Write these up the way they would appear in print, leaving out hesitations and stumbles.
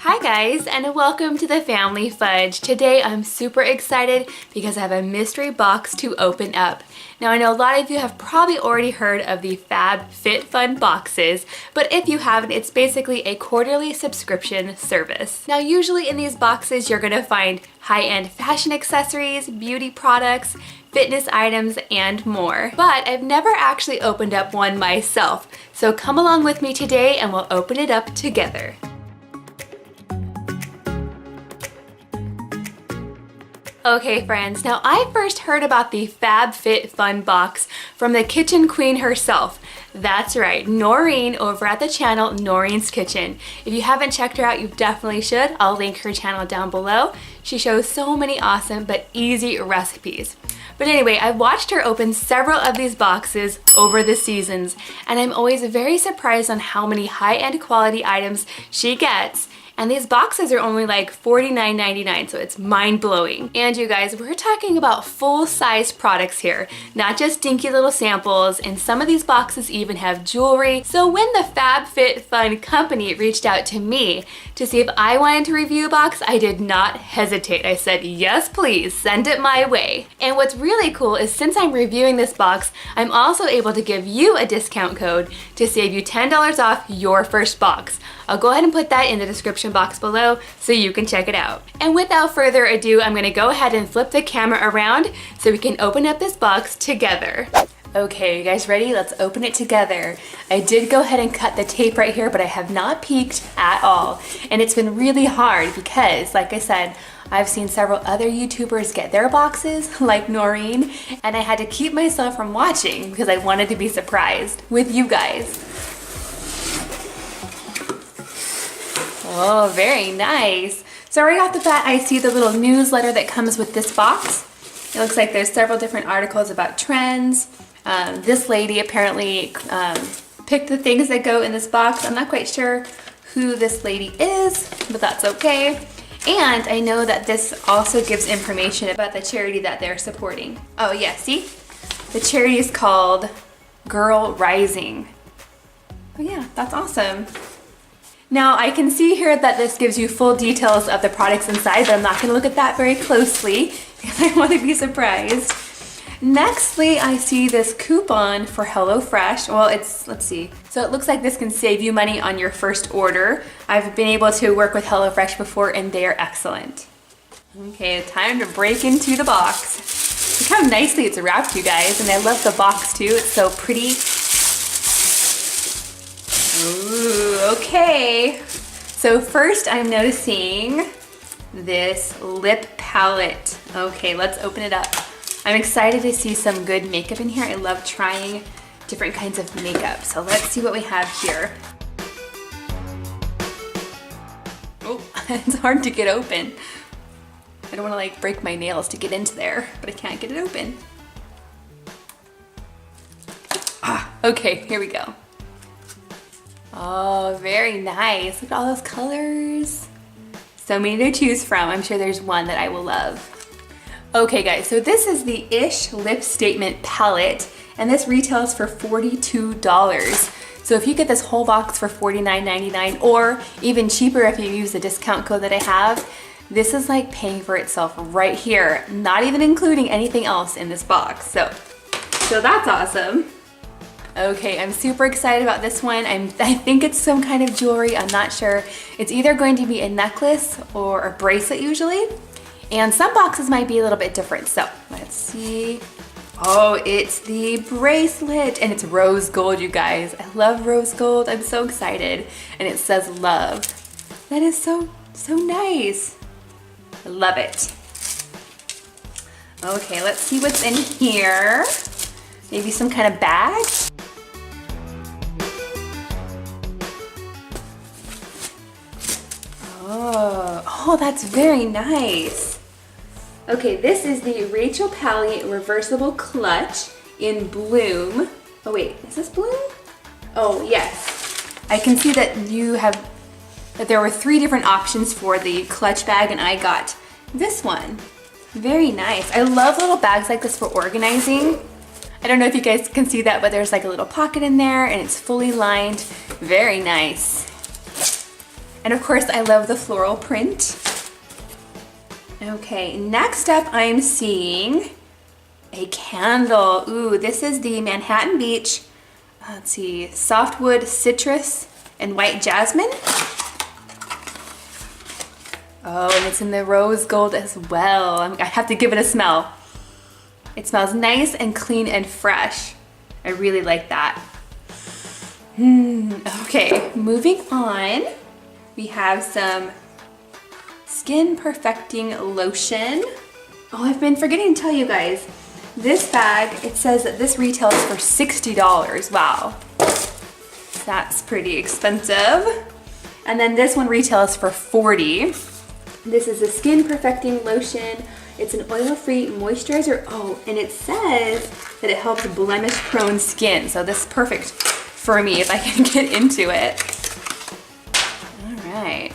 Hi guys, and welcome to the family Fudge. Today I'm super excited because I have a mystery box to open up. Now I know a lot of you have probably already heard of the FabFitFun boxes, but if you haven't, it's basically a quarterly subscription service. Now usually in these boxes you're gonna find high-end fashion accessories, beauty products, fitness items, and more. But I've never actually opened up one myself, so come along with me today and we'll open it up together. Okay friends, now I first heard about the FabFitFun box from the kitchen queen herself. That's right, Noreen over at the channel Noreen's Kitchen. If you haven't checked her out, you definitely should. I'll link her channel down below. She shows so many awesome but easy recipes. But anyway, I've watched her open several of these boxes over the seasons, and I'm always very surprised on how many high-end quality items she gets. And these boxes are only like $49.99, so it's mind-blowing. And you guys, we're talking about full-size products here, not just dinky little samples, and some of these boxes even have jewelry. So when the FabFitFun company reached out to me to see if I wanted to review a box, I did not hesitate. I said, yes please, send it my way. And what's really cool is since I'm reviewing this box, I'm also able to give you a discount code to save you $10 off your first box. I'll go ahead and put that in the description box below so you can check it out. And without further ado, I'm gonna go ahead and flip the camera around so we can open up this box together. Okay, you guys ready? Let's open it together. I did go ahead and cut the tape right here, but I have not peeked at all. And it's been really hard because, like I said, I've seen several other YouTubers get their boxes, like Noreen, and I had to keep myself from watching because I wanted to be surprised with you guys. Oh, very nice. So right off the bat, I see the little newsletter that comes with this box. It looks like there's several different articles about trends. This lady apparently picked the things that go in this box. I'm not quite sure who this lady is, but that's okay. And I know that this also gives information about the charity that they're supporting. Oh yeah, see? The charity is called Girl Rising. Oh yeah, that's awesome. Now I can see here that this gives you full details of the products inside, but I'm not going to look at that very closely because I want to be surprised. Nextly, I see this coupon for HelloFresh. Well, let's see. So it looks like this can save you money on your first order. I've been able to work with HelloFresh before and they are excellent. Okay, time to break into the box. Look how nicely it's wrapped, you guys, and I love the box too. It's so pretty. Ooh, okay. So first I'm noticing this lip palette. Okay, let's open it up. I'm excited to see some good makeup in here. I love trying different kinds of makeup. So let's see what we have here. Oh, it's hard to get open. I don't want to like break my nails to get into there, but I can't get it open. Ah, okay, here we go. Oh, very nice. Look at all those colors. So many to choose from. I'm sure there's one that I will love. Okay guys, so this is the Ish Lip Statement Palette, and this retails for $42. So if you get this whole box for $49.99, or even cheaper if you use the discount code that I have, this is like paying for itself right here, not even including anything else in this box. So that's awesome. Okay, I'm super excited about this one. I think it's some kind of jewelry, I'm not sure. It's either going to be a necklace or a bracelet usually. And some boxes might be a little bit different, so let's see. Oh, it's the bracelet, and it's rose gold, you guys. I love rose gold, I'm so excited. And it says love. That is so nice. I love it. Okay, let's see what's in here. Maybe some kind of bag? Oh, that's very nice. Okay, this is the Rachel Pally reversible clutch in Bloom. Oh wait, is this Bloom? Oh yes. I can see that that there were 3 different options for the clutch bag, and I got this one. Very nice. I love little bags like this for organizing. I don't know if you guys can see that, but there's like a little pocket in there and it's fully lined. Very nice. And of course, I love the floral print. Okay, next up I'm seeing a candle. Ooh, this is the Manhattan Beach, let's see, softwood citrus and white jasmine. Oh, and it's in the rose gold as well. I have to give it a smell. It smells nice and clean and fresh. I really like that. Okay, moving on. We have some skin perfecting lotion. Oh, I've been forgetting to tell you guys, this bag, it says that this retails for $60. Wow, that's pretty expensive. And then this one retails for $40. This is a skin perfecting lotion. It's an oil-free moisturizer. Oh, and it says that it helps blemish-prone skin. So this is perfect for me if I can get into it. All right.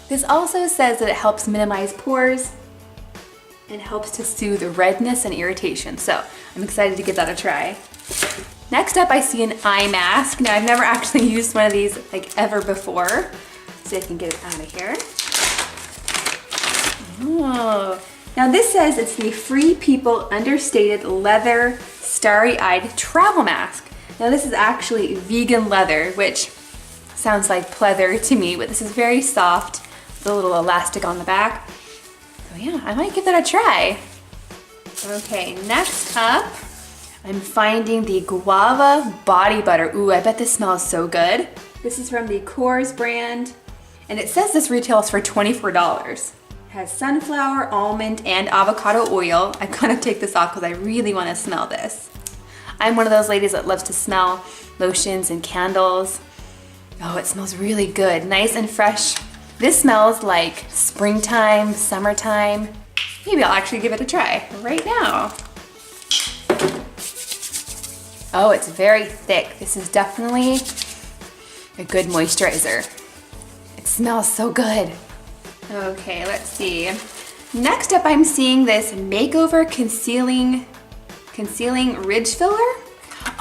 This also says that it helps minimize pores and helps to soothe redness and irritation. So I'm excited to give that a try. Next up, I see an eye mask. Now, I've never actually used one of these like ever before. So I can get it out of here. Oh. Now this says it's the Free People Understated Leather Starry-Eyed Travel Mask. Now this is actually vegan leather, which sounds like pleather to me, but this is very soft with a little elastic on the back. So yeah, I might give that a try. Okay, next up, I'm finding the Guava Body Butter. Ooh, I bet this smells so good. This is from the Kors brand, and it says this retails for $24. It has sunflower, almond, and avocado oil. I'm gonna take this off because I really wanna smell this. I'm one of those ladies that loves to smell lotions and candles. Oh, it smells really good, nice and fresh. This smells like springtime, summertime. Maybe I'll actually give it a try right now. Oh, it's very thick. This is definitely a good moisturizer. It smells so good. Okay, let's see. Next up, I'm seeing this Makeover Concealing Ridge Filler.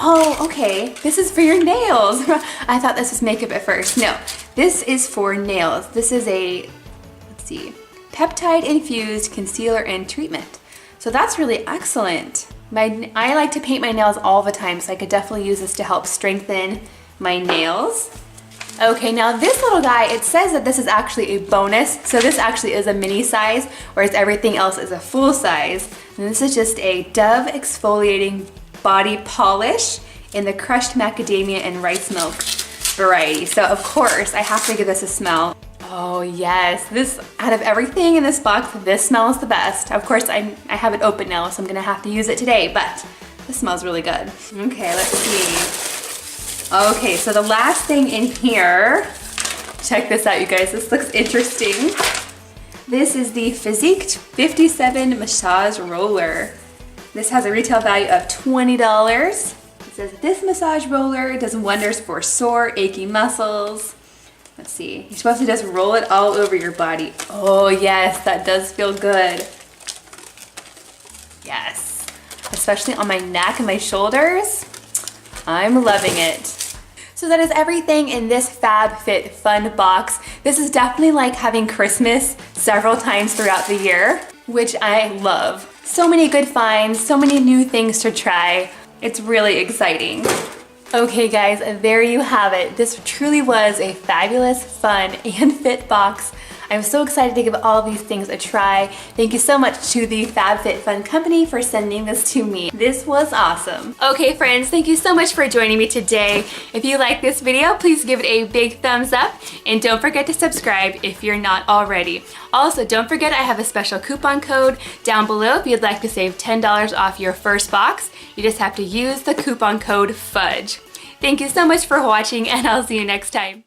Oh, okay, this is for your nails. I thought this was makeup at first. No, this is for nails. This is a, let's see, peptide infused concealer and treatment. So that's really excellent. I like to paint my nails all the time, so I could definitely use this to help strengthen my nails. Okay, now this little guy, it says that this is actually a bonus. So this actually is a mini size, whereas everything else is a full size. And this is just a Dove exfoliating body polish in the crushed macadamia and rice milk variety. So of course, I have to give this a smell. Oh yes, this, out of everything in this box, this smells the best. Of course, I have it open now, so I'm gonna have to use it today, but this smells really good. Okay, let's see. Okay, so the last thing in here, check this out, you guys. This looks interesting. This is the Physique 57 Massage Roller. This has a retail value of $20. It says this massage roller does wonders for sore, achy muscles. Let's see, you're supposed to just roll it all over your body. Oh yes, that does feel good. Yes, especially on my neck and my shoulders. I'm loving it. So that is everything in this FabFitFun box. This is definitely like having Christmas several times throughout the year, which I love. So many good finds, so many new things to try. It's really exciting. Okay guys, there you have it. This truly was a fabulous, fun, and fit box. I'm so excited to give all these things a try. Thank you so much to the FabFitFun company for sending this to me. This was awesome. Okay friends, thank you so much for joining me today. If you like this video, please give it a big thumbs up and don't forget to subscribe if you're not already. Also, don't forget I have a special coupon code down below if you'd like to save $10 off your first box. You just have to use the coupon code FUDGE. Thank you so much for watching and I'll see you next time.